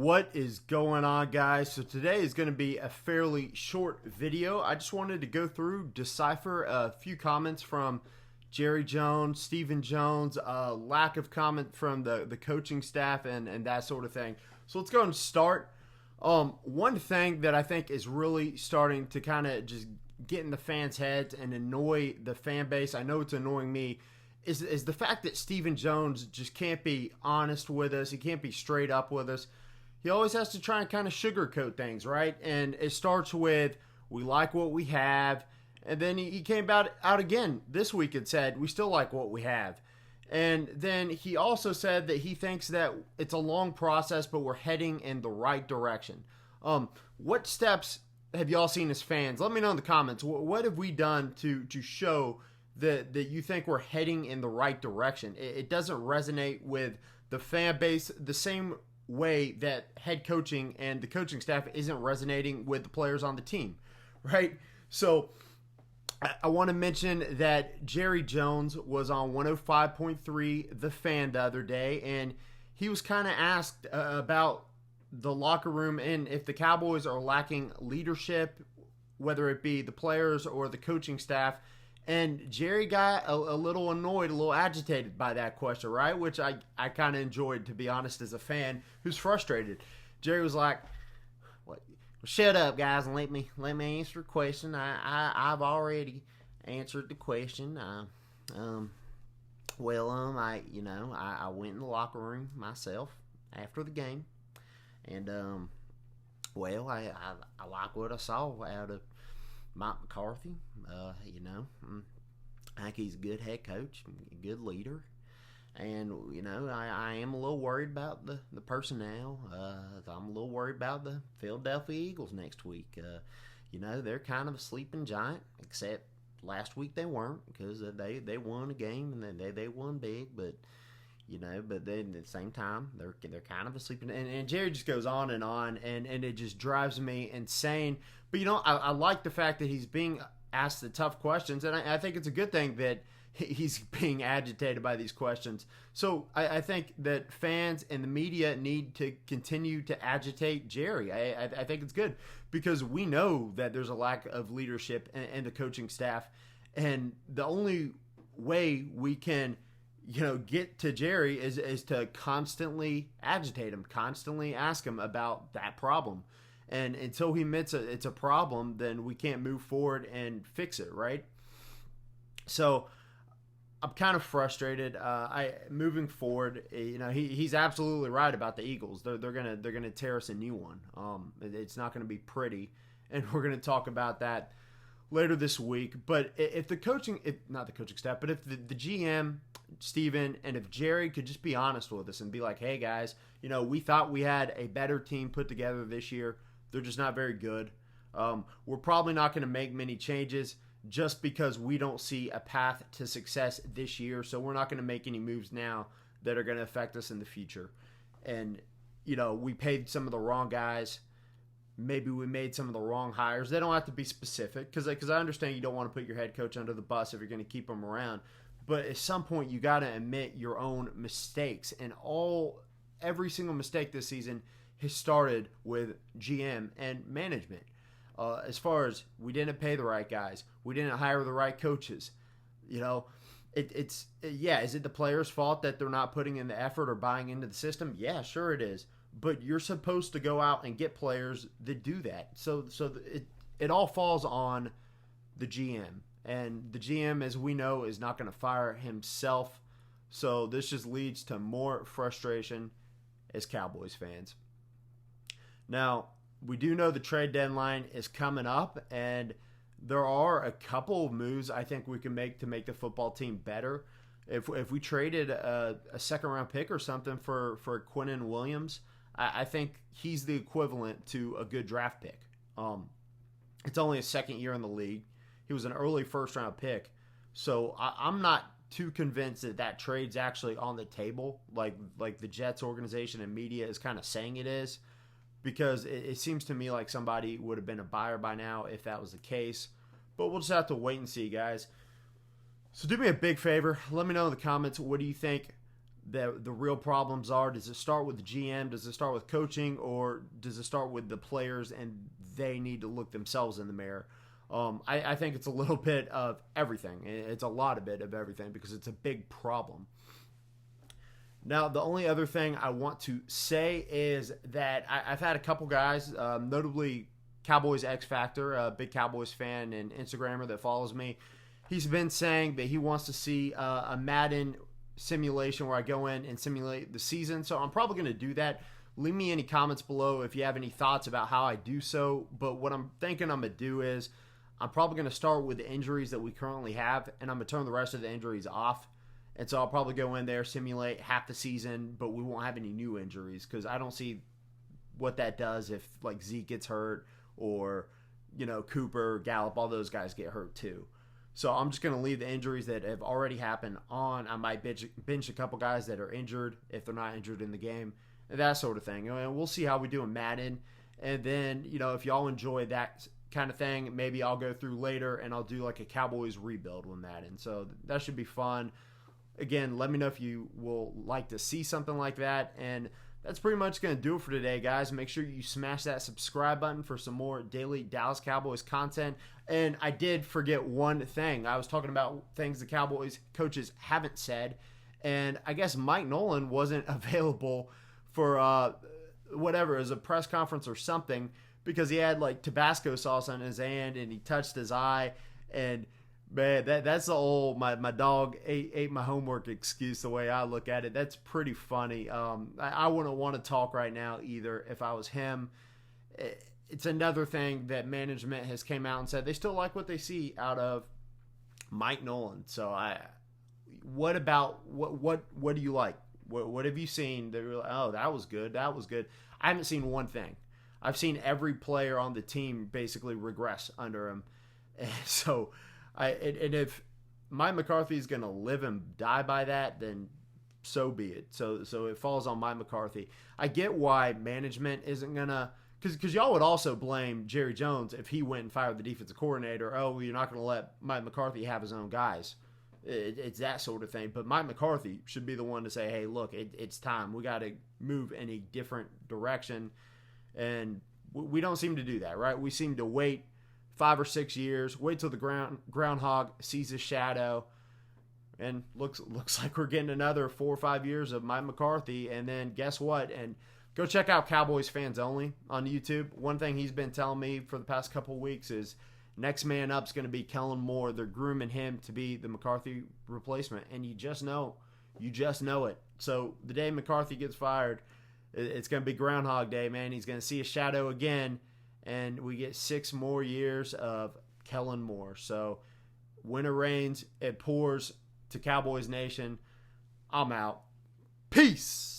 What is going on, guys? So today is going to be a fairly short video. I just wanted to go through, decipher a few comments from Jerry Jones, Stephen Jones, lack of comment from the coaching staff and that sort of thing. So let's go and start. One thing that I think is really starting to kind of just get in the fans' heads and annoy the fan base, I know it's annoying me, is the fact that Stephen Jones just can't be honest with us. He can't be straight up with us. He always has to try and kind of sugarcoat things, right? And it starts with, we like what we have. And then he came out again this week and said, we still like what we have. And then he also said that he thinks that it's a long process, but we're heading in the right direction. What steps have y'all seen as fans? Let me know in the comments. What have we done to show that you think we're heading in the right direction? It doesn't resonate with the fan base the same way that head coaching and the coaching staff isn't resonating with the players on the team, right? So I want to mention that Jerry Jones was on 105.3 The Fan the other day, and he was kind of asked about the locker room and if the Cowboys are lacking leadership, whether it be the players or the coaching staff. And Jerry got a little annoyed, a little agitated by that question, right? Which I kind of enjoyed, to be honest, as a fan who's frustrated. Jerry was like, "What? Shut up, guys, and let me answer the question. I've already answered the question. I went in the locker room myself after the game, and I like what I saw out of Mike McCarthy. I think he's a good head coach, a good leader. And, I am a little worried about the personnel. I'm a little worried about the Philadelphia Eagles next week. They're kind of a sleeping giant, except last week they weren't, because they won a game and they won big. But then at the same time, they're kind of a sleeping. And Jerry just goes on, and it just drives me insane. But, I like the fact that he's being asked the tough questions, and I think it's a good thing that he's being agitated by these questions. So I think that fans and the media need to continue to agitate Jerry. I think it's good, because we know that there's a lack of leadership in the coaching staff, and the only way we can get to Jerry is to constantly agitate him, constantly ask him about that problem. And until he admits it's a problem, then we can't move forward and fix it, right? So I'm kind of frustrated. Moving forward, he's absolutely right about the Eagles. They're gonna tear us a new one. It's not gonna be pretty, and we're gonna talk about that later this week. But if the coaching, not the coaching staff, but if the GM, Steven, and if Jerry could just be honest with us and be like, hey guys, we thought we had a better team put together this year. They're just not very good. We're probably not going to make many changes just because we don't see a path to success this year. So we're not going to make any moves now that are going to affect us in the future. And, we paid some of the wrong guys. Maybe we made some of the wrong hires. They don't have to be specific, because I understand you don't want to put your head coach under the bus if you're going to keep him around. But at some point, you got to admit your own mistakes. And every single mistake this season has started with GM and management. As far as we didn't pay the right guys, we didn't hire the right coaches. Is it the players' fault that they're not putting in the effort or buying into the system? Yeah, sure it is. But you're supposed to go out and get players that do that. So it all falls on the GM. And the GM, as we know, is not going to fire himself. So this just leads to more frustration as Cowboys fans. Now, we do know the trade deadline is coming up, and there are a couple of moves I think we can make to make the football team better. If we traded a second-round pick or something for Quinnen Williams, I think he's the equivalent to a good draft pick. It's only his second year in the league. He was an early first-round pick, so I'm not too convinced that trade's actually on the table, like the Jets organization and media is kind of saying it is. Because it seems to me like somebody would have been a buyer by now if that was the case. But we'll just have to wait and see, guys. So do me a big favor. Let me know in the comments, what do you think the real problems are. Does it start with the GM? Does it start with coaching? Or does it start with the players and they need to look themselves in the mirror? I think it's a little bit of everything. It's a lot of bit of everything because it's a big problem. Now, the only other thing I want to say is that I've had a couple guys, notably Cowboys X Factor, a big Cowboys fan and Instagrammer that follows me. He's been saying that he wants to see a Madden simulation where I go in and simulate the season. So I'm probably going to do that. Leave me any comments below if you have any thoughts about how I do so. But what I'm thinking I'm going to do is I'm probably going to start with the injuries that we currently have, and I'm going to turn the rest of the injuries off. And so I'll probably go in there, simulate half the season, but we won't have any new injuries because I don't see what that does if like Zeke gets hurt or, Cooper, Gallup, all those guys get hurt too. So I'm just going to leave the injuries that have already happened on. I might bench a couple guys that are injured if they're not injured in the game, and that sort of thing. And we'll see how we do in Madden. And then, if y'all enjoy that kind of thing, maybe I'll go through later and I'll do like a Cowboys rebuild with Madden. So that should be fun. Again, let me know if you will like to see something like that. And that's pretty much going to do it for today, guys. Make sure you smash that subscribe button for some more daily Dallas Cowboys content. And I did forget one thing. I was talking about things the Cowboys coaches haven't said. And I guess Mike Nolan wasn't available for whatever, as a press conference or something, because he had like Tabasco sauce on his hand and he touched his eye. And man, that's the old my dog ate my homework excuse, the way I look at it. That's pretty funny. I wouldn't want to talk right now either if I was him. It's another thing that management has came out and said they still like what they see out of Mike Nolan. So what do you like? What have you seen that you're like, oh, that was good. I haven't seen one thing. I've seen every player on the team basically regress under him. And so and if Mike McCarthy is going to live and die by that, then so be it. So it falls on Mike McCarthy. I get why management isn't going to, because y'all would also blame Jerry Jones if he went and fired the defensive coordinator. Oh, well, you're not going to let Mike McCarthy have his own guys. It's that sort of thing. But Mike McCarthy should be the one to say, hey, look, it's time. We got to move in a different direction. And we don't seem to do that, right? We seem to wait 5 or 6 years, wait till the groundhog sees his shadow, and looks like we're getting another 4 or 5 years of Mike McCarthy. And then guess what? And go check out Cowboys Fans Only on YouTube. One thing he's been telling me for the past couple of weeks is next man up is going to be Kellen Moore. They're grooming him to be the McCarthy replacement, and you just know it. So the day McCarthy gets fired, it's going to be Groundhog Day, man. He's going to see a shadow again, and we get 6 more years of Kellen Moore. So when it rains, it pours to Cowboys Nation. I'm out. Peace.